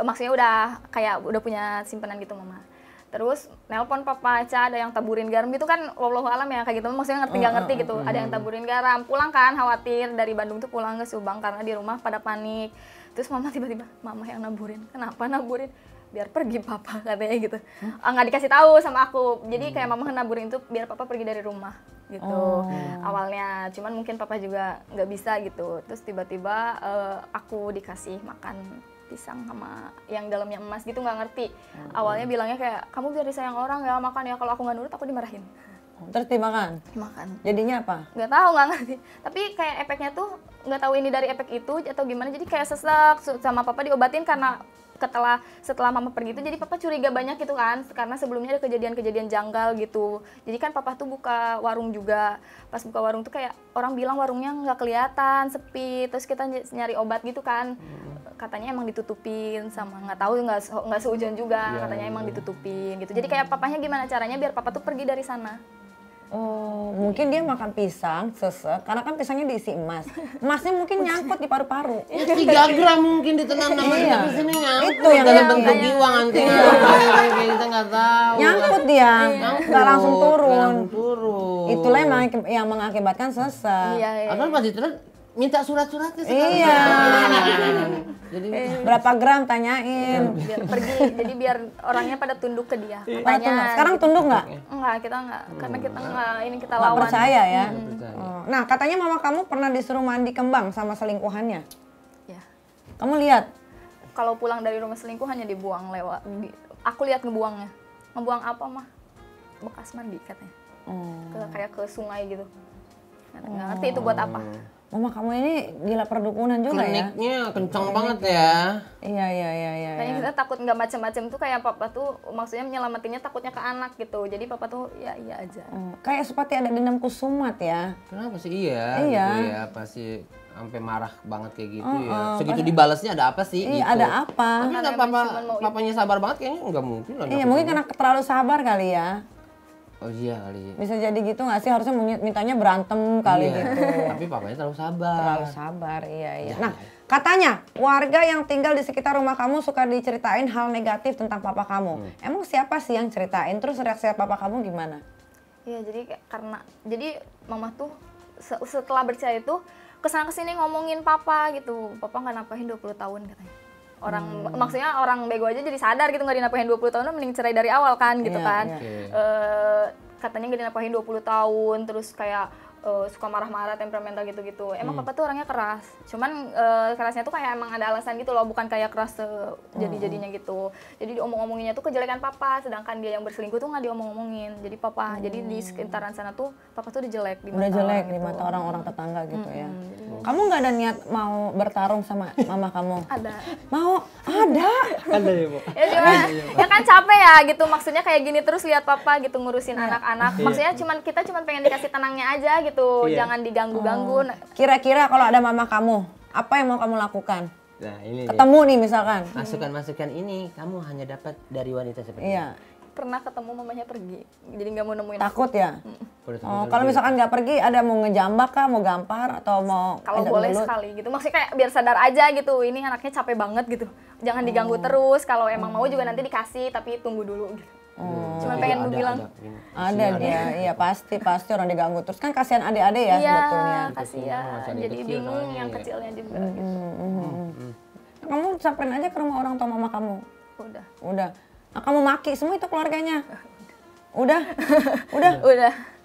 Speaker 1: Maksudnya udah kayak udah punya simpanan gitu mama. Terus nelpon papa Aca, ada yang taburin garam gitu kan, wallahu alam ya kayak gitu, maksudnya ngerti gak ngerti gitu. Ada yang taburin garam, pulang kan khawatir dari Bandung tuh pulang ke Subang karena di rumah pada panik. Terus mama tiba-tiba, mama yang naburin. Kenapa naburin? Biar pergi papa katanya gitu. Nggak dikasih tahu sama aku. Jadi kayak mama naburin itu biar papa pergi dari rumah gitu. Awalnya, cuman mungkin papa juga nggak bisa gitu. Terus tiba-tiba aku dikasih makan pisang sama yang dalamnya emas gitu, nggak ngerti. Awalnya bilangnya kayak, kamu biar disayang orang ya makan ya, kalau aku nggak nurut aku dimarahin.
Speaker 2: Terus dimakan?
Speaker 1: Dimakan.
Speaker 2: Jadinya apa?
Speaker 1: Nggak tahu, nggak ngerti. Tapi kayak efeknya tuh nggak tahu ini dari efek itu atau gimana. Jadi kayak sesek sama papa diobatin karena setelah mama pergi itu jadi papa curiga banyak gitu kan, karena sebelumnya ada kejadian-kejadian janggal gitu. Jadi kan papa tuh buka warung juga, pas buka warung tuh kayak orang bilang warungnya nggak kelihatan, sepi, terus kita nyari obat gitu kan, katanya emang ditutupin sama nggak tahu, nggak seujon juga, katanya emang ditutupin gitu. Jadi kayak papanya gimana caranya biar papa tuh pergi dari sana.
Speaker 2: Oh, mungkin dia makan pisang, sesek, karena kan pisangnya diisi emas. Emasnya mungkin nyangkut di paru-paru.
Speaker 3: 3 gram mungkin ditenang namanya, tapi sini nyangkut.
Speaker 2: Itu yang
Speaker 3: dalam
Speaker 2: dia
Speaker 3: bentuk
Speaker 2: bilang.
Speaker 3: giwang nanti. Kita nggak tahu.
Speaker 2: Nyangkut dia, nggak langsung turun.
Speaker 3: Turun.
Speaker 2: Itulah yang mengakibatkan sesek.
Speaker 1: Iya.
Speaker 3: Atau pas ditelan minta surat-suratnya sekarang.
Speaker 2: Iya.
Speaker 3: Jadi
Speaker 2: Berapa gram tanyain.
Speaker 1: Biar pergi, jadi biar orangnya pada tunduk ke dia.
Speaker 2: Sekarang tunduk nggak?
Speaker 1: Enggak, kita enggak, karena kita enggak, ini kita
Speaker 2: Nggak
Speaker 1: lawan.
Speaker 2: percaya ya.
Speaker 3: percaya.
Speaker 2: Oh. Nah, katanya mama kamu pernah disuruh mandi kembang sama selingkuhannya.
Speaker 1: Ya.
Speaker 2: Kamu lihat?
Speaker 1: Kalau pulang dari rumah selingkuh hanya dibuang lewat. Aku lihat ngebuangnya. Ngebuang apa mah? Bekas mandi katanya. Kayak ke sungai gitu. Nggak ngerti itu buat apa.
Speaker 2: Mama kamu ini gila perdukunan juga ya?
Speaker 3: kliniknya kencang banget ya.
Speaker 2: Iya.
Speaker 1: Kayaknya kita takut nggak macem-macem tuh, kayak papa tuh maksudnya menyelamatinnya takutnya ke anak gitu. Jadi papa tuh ya iya aja.
Speaker 2: Kayak seperti ada dendam kusumat ya.
Speaker 3: Kenapa sih iya?
Speaker 2: Iya.
Speaker 3: Gitu ya, pasti sampai marah banget kayak gitu ya. Segitu dibalasnya ada apa sih?
Speaker 2: Iya,
Speaker 3: gitu.
Speaker 2: ada apa?
Speaker 3: Tapi nggak papanya sabar banget kayaknya nggak mungkin lah.
Speaker 2: Iya, mungkin karena terlalu sabar kali ya.
Speaker 3: Oh iya kali.
Speaker 2: Bisa jadi gitu nggak sih? Harusnya mintanya berantem kali
Speaker 3: Iya.
Speaker 2: gitu.
Speaker 3: Tapi papanya terlalu sabar.
Speaker 2: Terlalu sabar, iya. Nah, katanya warga yang tinggal di sekitar rumah kamu suka diceritain hal negatif tentang papa kamu. Emang siapa sih yang ceritain? Terus reaksi papa kamu gimana?
Speaker 1: Iya, jadi mama tuh setelah bercerai itu kesana kesini ngomongin papa gitu. Papa nggak napahin 20 tahun katanya. Maksudnya orang bego aja jadi sadar gitu, nggak dinapahin 20 tahun, mending cerai dari awal kan gitu kan. Katanya nggak dinapahin 20 tahun, terus kayak suka marah-marah, temperamental gitu-gitu. Emang papa tuh orangnya keras, cuman kerasnya tuh kayak emang ada alasan gitu loh, bukan kayak keras jadi-jadinya gitu. Jadi diomong-omonginnya tuh kejelekan papa, sedangkan dia yang berselingkuh tuh nggak diomong-omongin. Jadi papa, jadi di sekitaran sana tuh papa tuh dijelek di mata orang
Speaker 2: Di
Speaker 1: gitu.
Speaker 2: mata orang-orang tetangga gitu ya. Kamu nggak ada niat mau bertarung sama mama kamu?
Speaker 1: Ada.
Speaker 2: Mau? Ada.
Speaker 3: Ada ya, Bu.
Speaker 1: Ya cuma ya kan capek ya gitu, maksudnya kayak gini terus lihat papa gitu ngurusin anak-anak. Maksudnya kita cuma pengen dikasih tenangnya aja gitu, jangan diganggu-ganggu.
Speaker 2: Kira-kira kalau ada mama kamu, apa yang mau kamu lakukan?
Speaker 3: Nah, ini
Speaker 2: Ketemu nih misalkan.
Speaker 3: masukan-masukan ini kamu hanya dapat dari wanita seperti
Speaker 2: Iya.
Speaker 1: Pernah ketemu mamanya pergi, jadi nggak mau nemuin
Speaker 2: Takut ya?
Speaker 3: ini.
Speaker 2: Oh, kalau misalkan nggak pergi, ada mau ngejambak kah, mau gampar atau mau
Speaker 1: kalau
Speaker 2: injak
Speaker 1: boleh
Speaker 2: mulut?
Speaker 1: sekali gitu, maksudnya kayak biar sadar aja gitu, ini anaknya capek banget gitu, jangan diganggu terus. Kalau emang mau juga nanti dikasih, tapi tunggu dulu gitu. Cuma pengen bilang
Speaker 2: Ada dia, iya pasti orang diganggu terus kan kasihan adik-adik ya
Speaker 1: iya,
Speaker 2: sebetulnya.
Speaker 1: kasihan,
Speaker 3: masih ada yang
Speaker 1: jadi
Speaker 3: kecil
Speaker 1: bingung
Speaker 3: soalnya
Speaker 1: yang
Speaker 3: ya.
Speaker 1: kecilnya juga gitu.
Speaker 2: Kamu samperin aja ke rumah orang tua mama kamu.
Speaker 1: Udah.
Speaker 2: Nah, kamu maki semua itu keluarganya. Udah.
Speaker 1: Udah.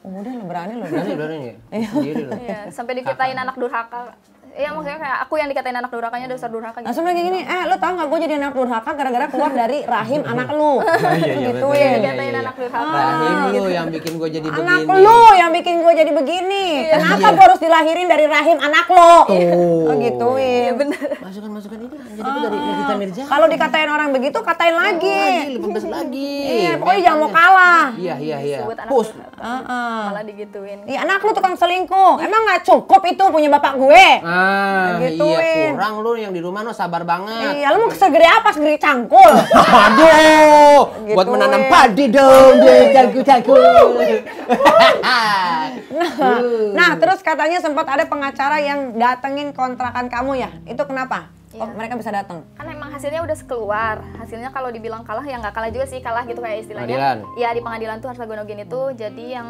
Speaker 2: Udah lo berani lo.
Speaker 3: Berani ya? Sendiri loh.
Speaker 1: Iya, sampai dikatain anak durhaka. Iya, maksudnya kayak aku yang dikatain anak durhakanya, dasar durhaka gitu.
Speaker 2: Langsung lagi gini, lo tau gak gue jadi anak durhaka gara-gara keluar dari rahim anak lu.
Speaker 3: Iya,
Speaker 2: Gituin.
Speaker 1: Dikatain anak durhaka.
Speaker 3: Rahim lu yang bikin gue jadi begini.
Speaker 2: Anak lu yang bikin gue jadi begini. Kenapa gue harus dilahirin dari rahim anak lo? Oh gituin.
Speaker 3: Masukan-masukan ini jadi gue dari Nikita Mirza.
Speaker 2: Kalau dikatain orang begitu, katain lagi.
Speaker 3: 15 lagi.
Speaker 2: Iya, pokoknya jangan mau kalah.
Speaker 3: Iya.
Speaker 1: Sebut anak
Speaker 3: Push.
Speaker 1: durhaka. Malah digituin.
Speaker 2: Iya, anak lu tukang selingkuh. Emang gak cukup itu punya bapak gue? Gituin.
Speaker 3: Iya, kurang lu yang di rumah no sabar banget.
Speaker 2: Iya, lu mau segeri apa? Segeri cangkul.
Speaker 3: Aduh, buat menanam padi dong, jago-jago.
Speaker 2: Nah, terus katanya sempat ada pengacara yang datengin kontrakan kamu ya? Itu kenapa? Kok mereka bisa datang?
Speaker 1: Kan emang hasilnya udah keluar. Hasilnya kalau dibilang kalah ya nggak kalah juga sih, kalah gitu kayak istilahnya.
Speaker 3: Pengadilan.
Speaker 1: Ya di pengadilan tuh harta gonogen itu jadi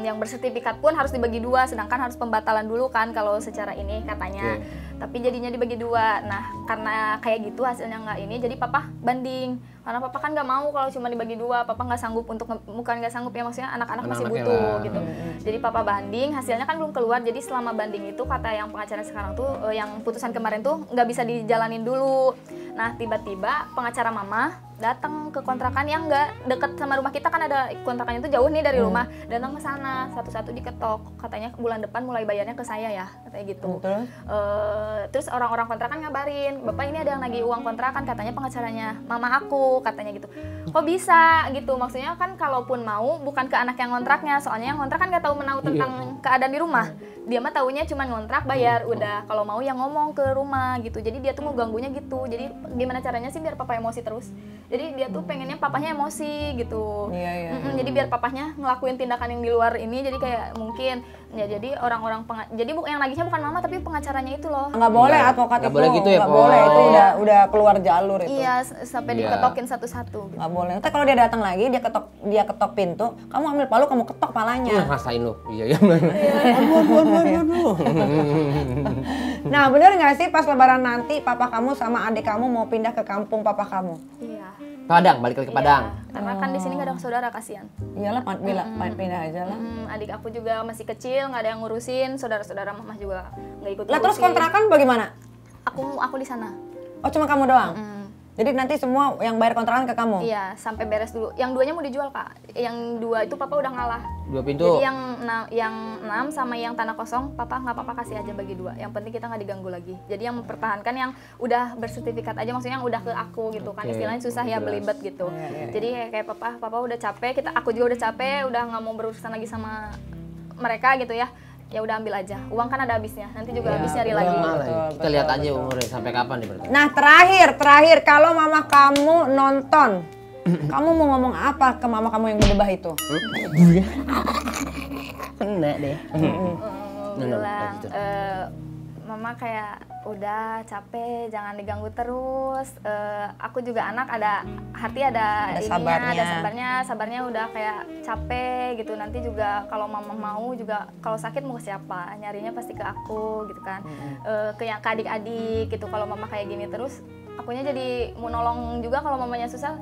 Speaker 1: yang bersertifikat pun harus dibagi dua, sedangkan harus pembatalan dulu kan kalau secara ini katanya. tapi jadinya dibagi 2. Nah karena kayak gitu hasilnya nggak ini, jadi papa banding, karena papa kan nggak mau kalau cuma dibagi 2, papa nggak sanggup untuk, bukan nggak sanggup ya, maksudnya anak-anak masih butuh gitu. Jadi papa banding, hasilnya kan belum keluar, jadi selama banding itu kata yang pengacara sekarang tuh yang putusan kemarin tuh nggak bisa dijalanin dulu. Nah tiba-tiba pengacara mama datang ke kontrakan yang nggak deket sama rumah kita, kan ada kontrakannya tuh jauh nih dari rumah, datang ke sana satu-satu diketok, katanya bulan depan mulai bayarnya ke saya ya, katanya gitu. Terus orang-orang kontrakan ngabarin, bapak ini ada yang nagih uang kontrakan, katanya pengacaranya mama aku, katanya gitu. Kok bisa gitu, maksudnya kan kalaupun mau bukan ke anak yang ngontraknya, soalnya yang ngontrak kan nggak tahu menau tentang keadaan di rumah, dia mah taunya cuma ngontrak bayar udah, kalau mau yang ngomong ke rumah gitu. Jadi dia tuh mau ganggunya gitu, jadi gimana caranya sih biar papa emosi terus, jadi dia tuh pengennya papahnya emosi gitu. Jadi biar papahnya ngelakuin tindakan yang di luar ini, jadi kayak mungkin ya, jadi orang-orang jadi yang nagihnya bukan mama tapi pengacaranya itu loh.
Speaker 2: Nggak boleh advokat itu,
Speaker 3: boleh gitu ya,
Speaker 2: nggak boleh, itu udah keluar jalur itu.
Speaker 1: Iya, sampai diketokin satu-satu gitu.
Speaker 2: Nggak boleh. Nanti kalau dia datang lagi, dia ketok pintu, kamu ambil palu, kamu ketok palanya.
Speaker 3: Rasain lu. Iya.
Speaker 2: Nah bener nggak sih pas lebaran nanti papa kamu sama adik kamu mau pindah ke kampung papa kamu?
Speaker 1: Iya.
Speaker 3: Padang, balik lagi ke Padang.
Speaker 1: Karena kan di sini nggak ada saudara, kasihan.
Speaker 2: Iyalah, pindah aja lah.
Speaker 1: Adik aku juga masih kecil, nggak ada yang ngurusin, saudara-saudara mama juga nggak ikut.
Speaker 2: Lah terus kontrakan bagaimana?
Speaker 1: Aku di sana.
Speaker 2: Oh cuma kamu doang? Jadi nanti semua yang bayar kontrakan ke kamu?
Speaker 1: Iya, sampai beres dulu. Yang 2-nya mau dijual, Kak. Yang 2 itu papa udah ngalah.
Speaker 3: 2 pintu.
Speaker 1: Jadi yang 6 sama yang tanah kosong, papa nggak apa-apa kasih aja bagi 2. Yang penting kita nggak diganggu lagi. Jadi yang mempertahankan yang udah bersertifikat aja, maksudnya yang udah ke aku gitu kan. Istilahnya susah ya, belibet gitu. Jadi kayak papa udah capek, aku juga udah capek, udah nggak mau berurusan lagi sama mereka gitu ya. Ya udah ambil aja, uang kan ada habisnya, nanti juga habis nyari lagi.
Speaker 3: Kita lihat aja umurnya sampai kapan nih berarti.
Speaker 2: Nah terakhir kalau mama kamu nonton, kamu mau ngomong apa ke mama kamu yang berubah itu?
Speaker 3: Kena deh.
Speaker 1: Bilang, mama kayak udah capek, jangan diganggu terus. Aku juga anak, ada hati, ada sabarnya udah kayak capek gitu. Nanti juga kalau mama mau juga, kalau sakit mau ke siapa, nyarinya pasti ke aku gitu kan. Ke adik-adik gitu. Kalau mama kayak gini terus, akunya jadi mau nolong juga. Kalau mamanya susah,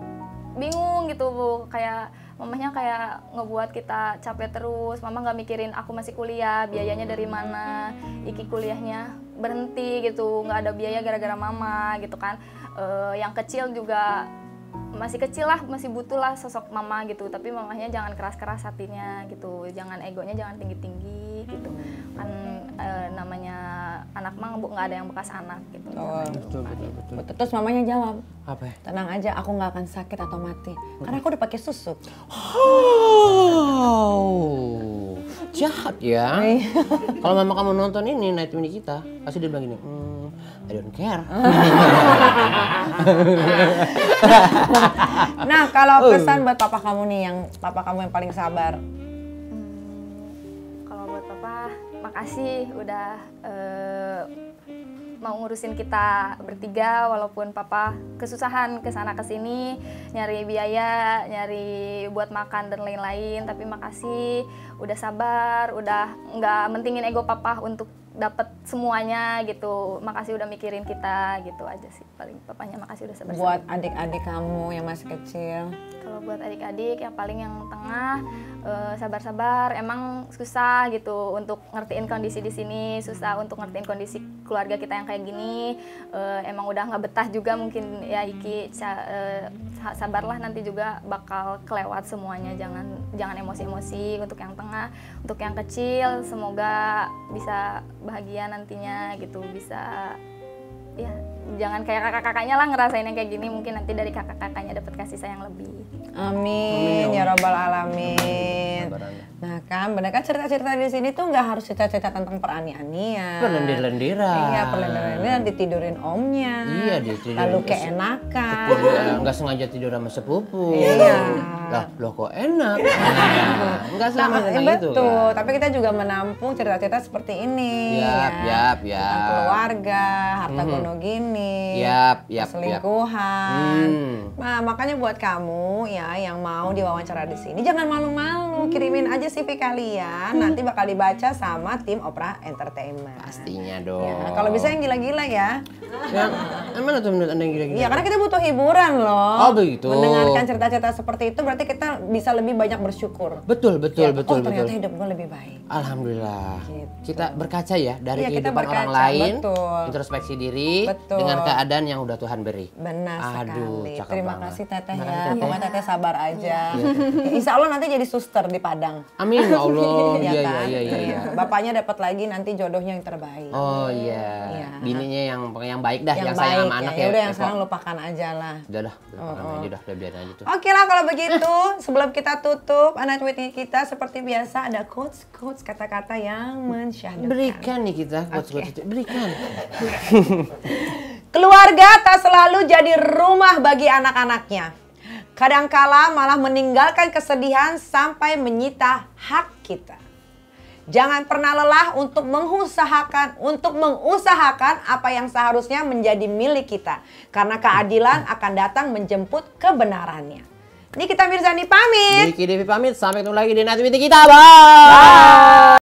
Speaker 1: bingung gitu Bu. Kayak mamanya kayak ngebuat kita capek terus. Mama nggak mikirin aku masih kuliah, biayanya dari mana, Iki kuliahnya berhenti gitu, nggak ada biaya gara-gara mama gitu kan. Yang kecil juga masih kecil lah, masih butuh lah sosok mama gitu. Tapi mamanya jangan keras-keras hatinya gitu, jangan egonya jangan tinggi-tinggi gitu kan. Namanya anak mah nggak ada yang bekas anak gitu.
Speaker 3: Betul.
Speaker 2: Terus mamanya jawab,
Speaker 3: apa ya?
Speaker 2: tenang aja, aku nggak akan sakit atau mati karena aku udah pakai susu.
Speaker 3: Jahat ya. Kalau mama kamu nonton ini Night Mini kita, pasti dia bilang gini, I don't care.
Speaker 2: Nah kalau pesan buat papa kamu nih, yang papa kamu yang paling sabar.
Speaker 1: Kalau buat papa, makasih udah mau ngurusin kita bertiga, walaupun papa kesusahan kesana kesini nyari biaya, nyari buat makan dan lain-lain, tapi makasih udah sabar, udah nggak mentingin ego papa untuk dapat semuanya gitu. Makasih udah mikirin kita gitu aja sih, paling papanya makasih udah sabar.
Speaker 2: Buat adik-adik kamu yang masih kecil,
Speaker 1: kalau buat adik-adik yang paling yang tengah, sabar-sabar, emang susah gitu untuk ngertiin kondisi di sini, susah untuk ngertiin kondisi keluarga kita yang kayak gini. Emang udah nggak betah juga mungkin ya Iki, sabarlah, nanti juga bakal kelewat semuanya. Jangan emosi-emosi untuk yang tengah, untuk yang kecil semoga bisa bahagia nantinya gitu, bisa ya jangan kayak kakak-kakaknya lah ngerasain yang kayak gini, mungkin nanti dari kakak-kakaknya dapat kasih sayang lebih.
Speaker 2: Amin ya robbal alamin. Nah kan, bener kan cerita-cerita di sini tuh nggak harus cerita-cerita tentang perani-anian.
Speaker 3: Perlendir-lendiran.
Speaker 2: Iya, perlendir-lendiran, ditidurin omnya.
Speaker 3: Iya, ditidurin.
Speaker 2: Lalu keenakan.
Speaker 3: Nggak sengaja tidur sama sepupu.
Speaker 2: Iya.
Speaker 3: Lah, loh kok enak. Nggak sama tentang itu.
Speaker 2: Betul,
Speaker 3: kan.
Speaker 2: tapi kita juga menampung cerita-cerita seperti ini.
Speaker 3: Yap.
Speaker 2: Tentang keluarga, harta gono gini.
Speaker 3: Yap.
Speaker 2: Selingkuhan. Nah, makanya buat kamu ya yang mau diwawancara di sini, jangan malu-malu, kirimin aja CV kalian nanti bakal dibaca sama tim Opera Entertainment.
Speaker 3: Pastinya dong.
Speaker 2: Ya, kalau bisa yang gila-gila ya.
Speaker 3: Yang mana tuh menurut Anda yang gila-gila?
Speaker 2: Iya, karena kita butuh hiburan loh.
Speaker 3: Oh, begitu.
Speaker 2: Mendengarkan cerita-cerita seperti itu berarti kita bisa lebih banyak bersyukur.
Speaker 3: Betul.
Speaker 2: Ternyata hidup gue lebih baik.
Speaker 3: Alhamdulillah.
Speaker 2: Gitu.
Speaker 3: Kita berkaca ya dari
Speaker 2: Iya, kita
Speaker 3: kehidupan orang
Speaker 2: berkaca,
Speaker 3: lain,
Speaker 2: betul.
Speaker 3: introspeksi diri
Speaker 2: Betul.
Speaker 3: dengan keadaan yang udah Tuhan beri.
Speaker 2: Benar
Speaker 3: Aduh,
Speaker 2: sekali.
Speaker 3: cakep
Speaker 2: Terima
Speaker 3: banget.
Speaker 2: kasih Teteh
Speaker 3: Terima
Speaker 2: ya.
Speaker 3: kasih, Teteh.
Speaker 2: Pokoknya Teteh sabar aja. Insya Allah nanti jadi suster di Padang.
Speaker 3: Amin ya Allah.
Speaker 2: Iya
Speaker 3: Iya
Speaker 2: kan?
Speaker 3: iya.
Speaker 2: Bapaknya dapat lagi nanti jodohnya yang terbaik.
Speaker 3: Oh iya.
Speaker 2: Iya.
Speaker 3: Bininya yang baik dah, yang sayang sama anak
Speaker 2: ya. Udah yang
Speaker 3: Eko.
Speaker 2: sekarang lupakan aja lah.
Speaker 3: Udah aja udah biarin aja tuh.
Speaker 2: Oke lah kalau begitu, sebelum kita tutup Anak Tweet kita seperti biasa ada quotes kata-kata yang mensyahdukan.
Speaker 3: Berikan nih kita quotes-quotes itu. Berikan.
Speaker 2: Keluarga tak selalu jadi rumah bagi anak-anaknya. Kadangkala malah meninggalkan kesedihan sampai menyita hak kita. Jangan pernah lelah untuk mengusahakan apa yang seharusnya menjadi milik kita. Karena keadilan akan datang menjemput kebenarannya. Nikita Mirzani pamit.
Speaker 3: Diki Devi pamit, sampai ketemu lagi di Night Meeting kita. Bye.
Speaker 2: Bye.